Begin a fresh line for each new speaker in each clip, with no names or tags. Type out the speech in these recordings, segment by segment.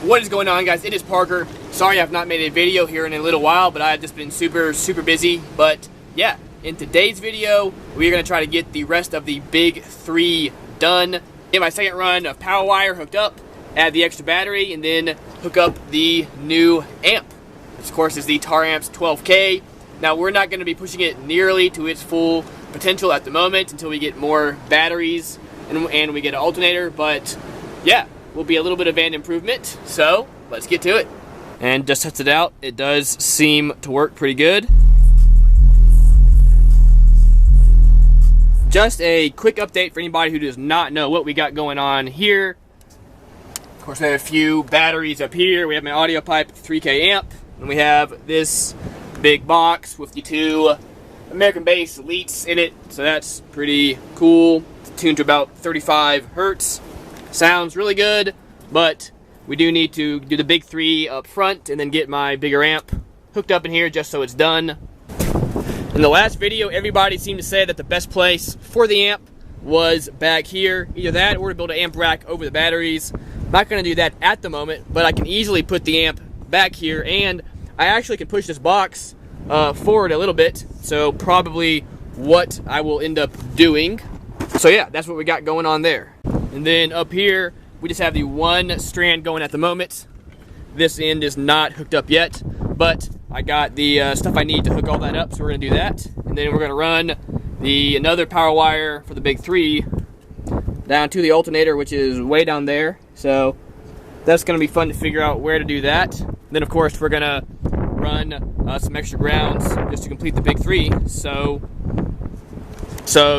What is going on, guys? It is Parker. Sorry I've not made a video here in a little while, but I've just been super busy. But yeah, in today's video, we're going to try to get the rest of the big 3 done. Get my second run of power wire hooked up, add the extra battery, and then hook up the new amp. This, of course, is the Taramps 12K. Now, we're not going to be pushing it nearly to its full potential at the moment until we get more batteries and we get an alternator, but yeah, will be a little bit of an improvement. So let's get to it. And just tested it out. It does seem to work pretty good. Just a quick update for anybody who does not know what we got going on here. Of course, I have a few batteries up here. We have my audio pipe 3K amp, and we have this big box with the 2 American bass elites in it. So that's pretty cool. It's tuned to about 35 hertz. Sounds really good, but we do need to do the big 3 up front and then get my bigger amp hooked up in here just so it's done. In the last video, everybody seemed to say that the best place for the amp was back here. Either that or to build an amp rack over the batteries. I'm not going to do that at the moment, but I can easily put the amp back here, and I actually can push this box forward a little bit, so probably what I will end up doing. So yeah, that's what we got going on there. And then up here, we just have the 1 strand going at the moment. This end is not hooked up yet, but I got the stuff I need to hook all that up, so we're going to do that. And then we're going to run another power wire for the big 3 down to the alternator, which is way down there. So that's going to be fun to figure out where to do that. And then, of course, we're going to run some extra grounds just to complete the big 3. So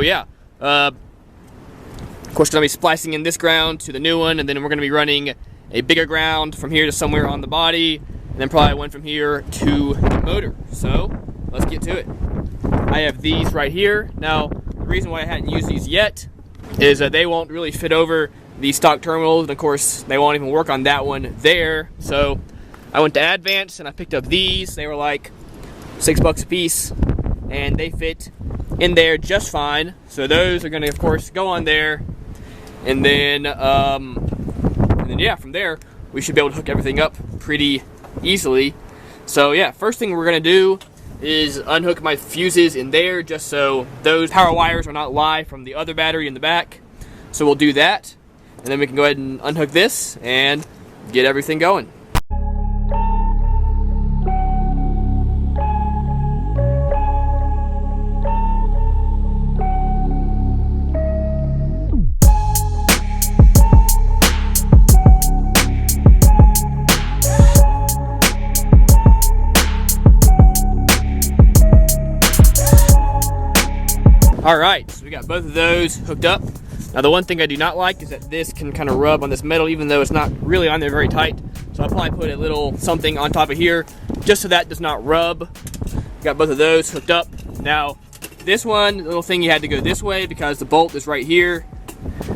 yeah. Of course, we're going to be splicing in this ground to the new one, and then we're going to be running a bigger ground from here to somewhere on the body, and then probably one from here to the motor. So let's get to it. I have these right here. Now, the reason why I hadn't used these yet is that they won't really fit over the stock terminals, and of course, they won't even work on that one there. So I went to Advance, and I picked up these. They were like $6 a piece, and they fit in there just fine. So those are going to, of course, go on there. And then yeah, from there, we should be able to hook everything up pretty easily. So yeah, first thing we're going to do is unhook my fuses in there, just so those power wires are not live from the other battery in the back. So we'll do that, and then we can go ahead and unhook this and get everything going. Alright, so we got both of those hooked up. Now the one thing I do not like is that this can kind of rub on this metal even though it's not really on there very tight. So I'll probably put a little something on top of here just so that does not rub. Got both of those hooked up. Now this one, the little thing, you had to go this way because the bolt is right here.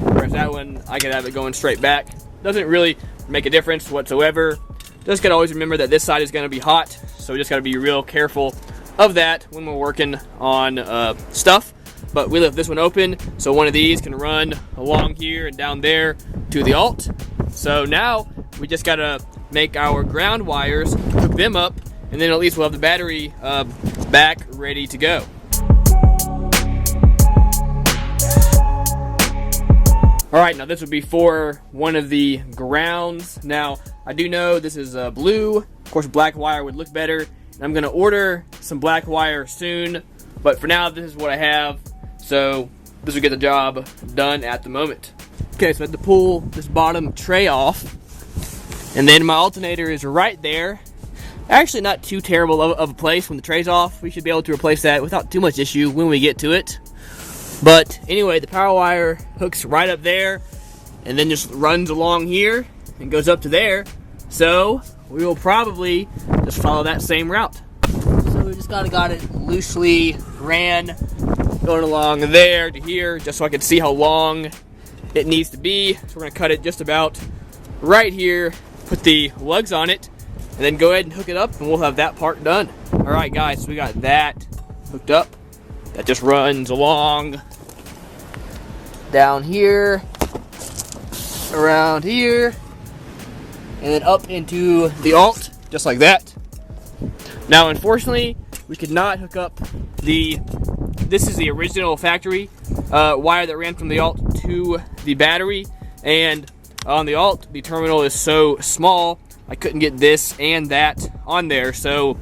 Whereas that one, I could have it going straight back. Doesn't really make a difference whatsoever. Just gotta always remember that this side is gonna be hot. So we just gotta be real careful of that when we're working on stuff. But we left this one open, so one of these can run along here and down there to the alt. So now we just gotta make our ground wires, hook them up, and then at least we'll have the battery back ready to go. Alright, now this would be for one of the grounds. Now, I do know this is blue. Of course, black wire would look better. And I'm gonna order some black wire soon, but for now, this is what I have. So this will get the job done at the moment. Okay, so I had to pull this bottom tray off, and then my alternator is right there. Actually not too terrible of a place when the tray's off. We should be able to replace that without too much issue when we get to it. But anyway, the power wire hooks right up there and then just runs along here and goes up to there. So we will probably just follow that same route. So we just got it loosely ran going along there to here, just so I can see how long it needs to be. So we're gonna cut it just about right here, put the lugs on it, and then go ahead and hook it up, and we'll have that part done. All right, guys, so we got that hooked up. That just runs along down here, around here, and then up into the alt, just like that. Now, unfortunately, we could not hook up this is the original factory wire that ran from the alt to the battery, and on the alt, the terminal is so small, I couldn't get this and that on there, so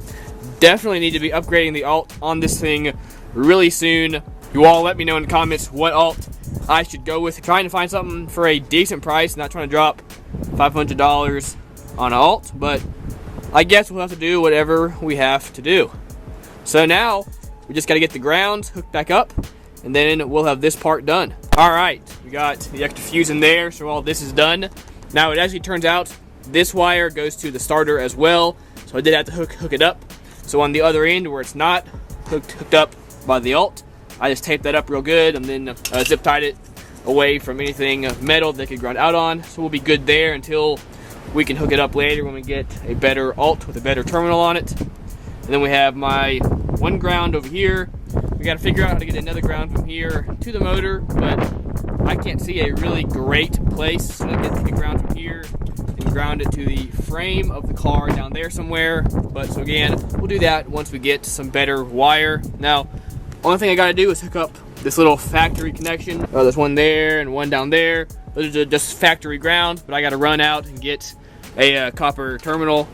definitely need to be upgrading the alt on this thing really soon. You all let me know in the comments what alt I should go with. Trying to find something for a decent price, not trying to drop $500 on an alt, but I guess we'll have to do whatever we have to do. So now, we just got to get the grounds hooked back up, and then we'll have this part done. Alright, we got the extra fuse in there, so all this is done. Now, it actually turns out this wire goes to the starter as well, so I did have to hook it up. So on the other end, where it's not hooked up by the alt, I just taped that up real good, and then zip tied it away from anything metal that could ground out on. So we'll be good there until we can hook it up later when we get a better alt with a better terminal on it. And then we have my one ground over here. We got to figure out how to get another ground from here to the motor, but I can't see a really great place. So I get to get ground from here and ground it to the frame of the car down there somewhere. But so again, we'll do that once we get some better wire. Now, only thing I got to do is hook up this little factory connection. There's one there and one down there. Those are just factory ground, but I got to run out and get a copper terminal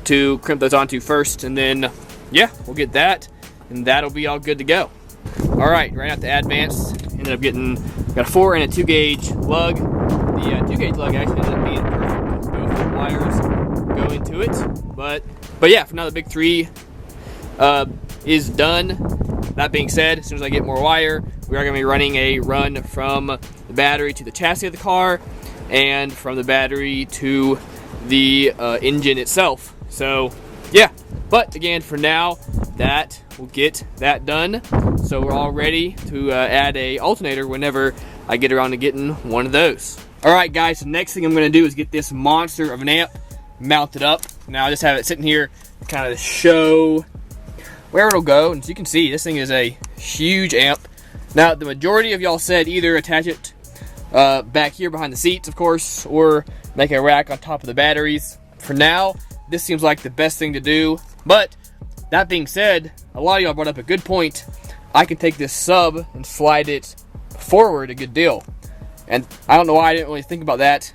to crimp those onto first, and then yeah, we'll get that, and that'll be all good to go. All right, right out the advanced, ended up got a 4 and a 2 gauge lug. The 2 gauge lug actually ended up being perfect because both the wires go into it. But yeah, for now the big 3 is done. That being said, as soon as I get more wire, we are going to be running a run from the battery to the chassis of the car, and from the battery to the engine itself. So yeah, but again, for now, that will get that done. So we're all ready to add a alternator whenever I get around to getting one of those. All right, guys, the next thing I'm going to do is get this monster of an amp mounted up. Now I just have it sitting here to kind of show where it'll go. And as you can see, this thing is a huge amp. Now, the majority of y'all said either attach it back here behind the seats, of course, or make a rack on top of the batteries. For now, this seems like the best thing to do. But that being said, a lot of y'all brought up a good point. I can take this sub and slide it forward a good deal. And I don't know why I didn't really think about that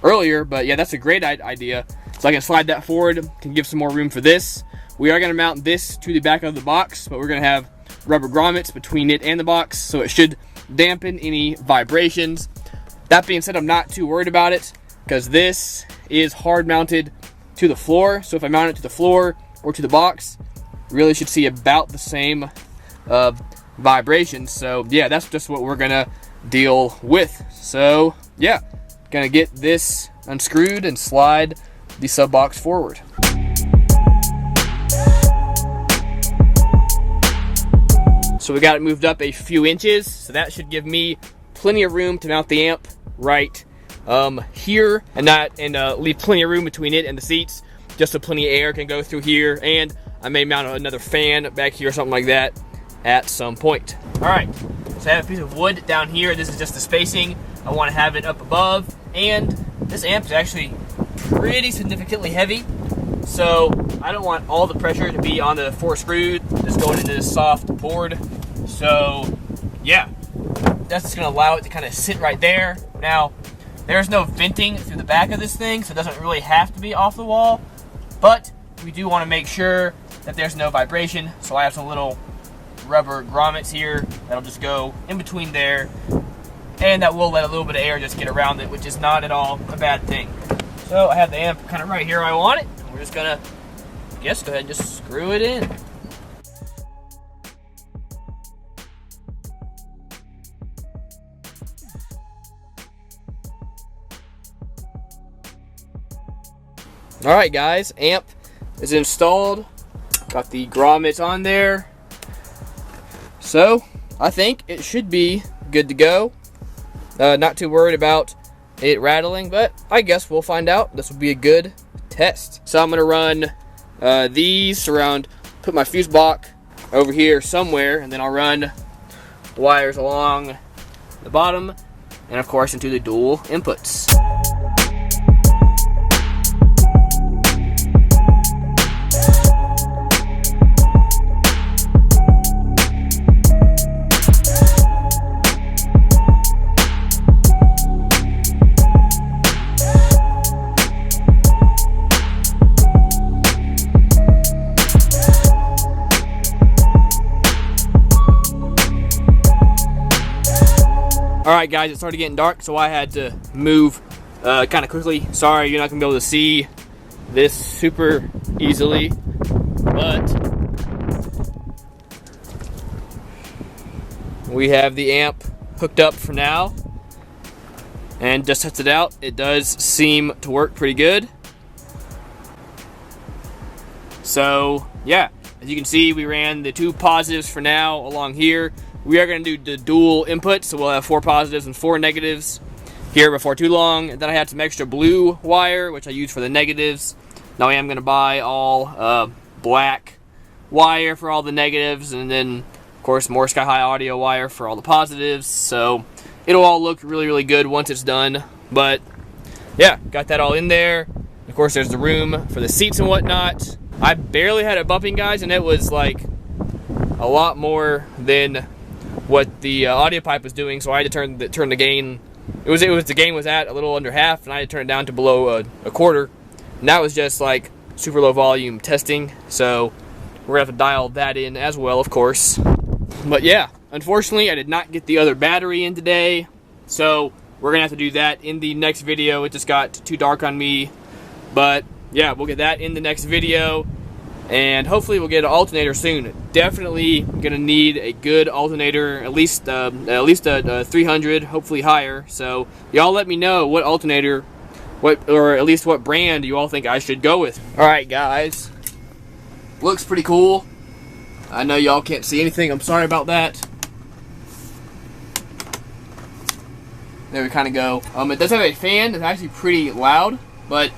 earlier, but yeah, that's a great idea. So I can slide that forward, can give some more room for this. We are going to mount this to the back of the box, but we're going to have rubber grommets between it and the box, so it should dampen any vibrations. That being said, I'm not too worried about it, because this is hard mounted to the floor. So if I mount it to the floor or to the box, really should see about the same vibrations. So yeah, that's just what we're gonna deal with. So yeah, gonna get this unscrewed and slide the sub box forward. So we got it moved up a few inches, so that should give me plenty of room to mount the amp right here, and leave plenty of room between it and the seats, just so plenty of air can go through here. And I may mount another fan back here or something like that at some point. All right, so I have a piece of wood down here. This is just the spacing. I want to have it up above, and this amp is actually pretty significantly heavy, so I don't want all the pressure to be on the 4 screws that's going into this soft board. So yeah, that's just going to allow it to kind of sit right there. Now, there's no venting through the back of this thing, so it doesn't really have to be off the wall, but we do want to make sure that there's no vibration. So I have some little rubber grommets here that'll just go in between there, and that will let a little bit of air just get around it, which is not at all a bad thing. So I have the amp kind of right here where I want it. We're just gonna, I guess, go ahead and just screw it in. Alright guys, amp is installed. Got the grommets on there. So, I think it should be good to go. Not too worried about it rattling, but I guess we'll find out. This will be a good test. So I'm going to run these around, put my fuse block over here somewhere, and then I'll run wires along the bottom, and of course into the dual inputs. Alright guys, it started getting dark, so I had to move kind of quickly. Sorry, you're not going to be able to see this super easily, but we have the amp hooked up for now, and just tested it out. It does seem to work pretty good. So yeah, as you can see, we ran the 2 positives for now along here. We are going to do the dual input, so we'll have 4 positives and 4 negatives here before too long. And then I had some extra blue wire, which I use for the negatives. Now I am going to buy all black wire for all the negatives, and then of course more Sky High audio wire for all the positives. So it'll all look really, really good once it's done. But yeah, got that all in there. Of course, there's the room for the seats and whatnot. I barely had it bumping, guys, and it was like a lot more than what the audio pipe was doing. So I had to turn the gain. The gain was at a little under half, and I had to turn it down to below a quarter. And that was just like super low volume testing. So we're gonna have to dial that in as well, of course. But yeah, unfortunately, I did not get the other battery in today, so we're gonna have to do that in the next video. It just got too dark on me, but yeah, we'll get that in the next video, and hopefully we'll get an alternator soon. Definitely gonna need a good alternator, at least a 300, hopefully higher. So y'all let me know what alternator, or at least what brand you all think I should go with. All right, guys, looks pretty cool. I know y'all can't see anything. I'm sorry about that. There we kind of go. It does have a fan. It's actually pretty loud, but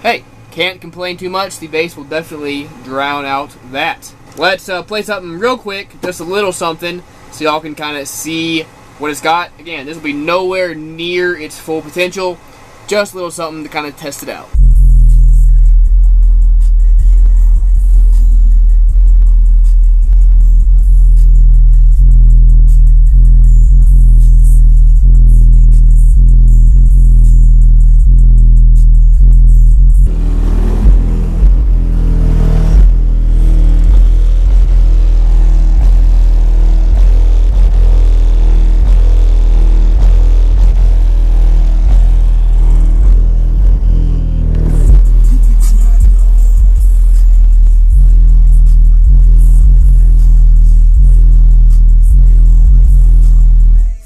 hey, can't complain too much. The bass will definitely drown out that. Let's play something real quick, just a little something, so y'all can kind of see what it's got. Again, this will be nowhere near its full potential. Just a little something to kind of test it out.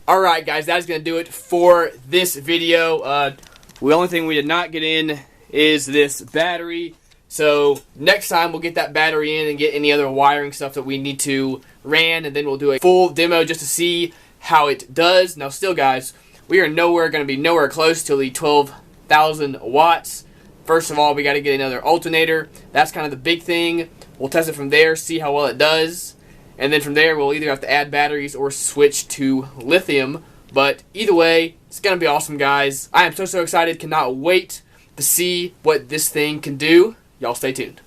Alright guys, that's going to do it for this video. The only thing we did not get in is this battery. So next time we'll get that battery in and get any other wiring stuff that we need to ran, and then we'll do a full demo just to see how it does. Now still guys, we are going to be nowhere close to the 12,000 watts. First of all, we got to get another alternator. That's kind of the big thing. We'll test it from there, see how well it does. And then from there, we'll either have to add batteries or switch to lithium. But either way, it's going to be awesome, guys. I am so excited. Cannot wait to see what this thing can do. Y'all stay tuned.